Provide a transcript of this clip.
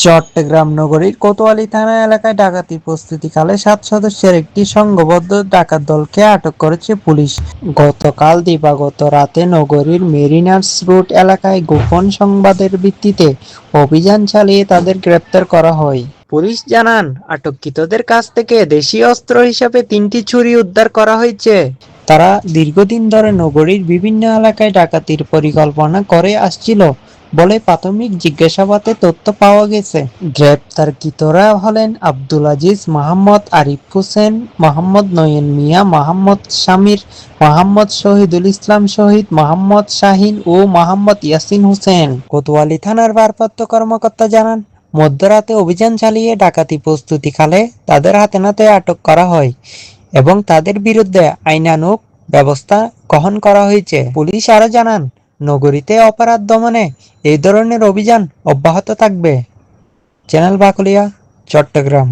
চট্টগ্রাম নগরীর কোতোয়ালী থানা এলাকায় ডাকাতির প্রস্তুতিকালে 7 সদস্যের একটি সংঘবদ্ধ ডাকাত দলকে আটক করেছে পুলিশ। গতকাল দিবাগত রাতে নগরীর মেরিনার্স রোড এলাকায় গোপন সংবাদের ভিত্তিতে অভিযান চালিয়ে তাদের গ্রেপ্তার করা হয়। পুলিশ জানান, আটককৃতদের কাছ থেকে দেশীয় অস্ত্র হিসেবে 3টি ছুরি উদ্ধার করা হয়েছে। তারা দীর্ঘদিন ধরে নগরীর বিভিন্ন এলাকায় ডাকাতির পরিকল্পনা করে আসছিল বলে প্রাথমিক জিজ্ঞাসাবাদে তথ্য পাওয়া গেছে। গ্রেপ্তারকৃতরা হলেন আব্দুল আজিজ, মোহাম্মদ আরিফ হোসেন, মোহাম্মদ নয়ন মিয়া, মোহাম্মদ শামির, মোহাম্মদ শহীদুল ইসলাম শহীদ, মোহাম্মদ শাহিন ও মোহাম্মদ ইয়াসিন হোসেন। কোতোয়ালী থানার ভারপ্রাপ্ত কর্মকর্তা জানান, মধ্যরাতে অভিযান চালিয়ে ডাকাতি প্রস্তুতিকালে তাদের হাতে নাতে আটক করা হয় এবং তাদের বিরুদ্ধে আইনানুগ ব্যবস্থা গ্রহণ করা হয়েছে। পুলিশ আরো জানান, নগরীতে অপরাধ দমনে এই ধরনের অভিযান অব্যাহত থাকবে। চ্যানেল বাকলিয়া, চট্টগ্রাম।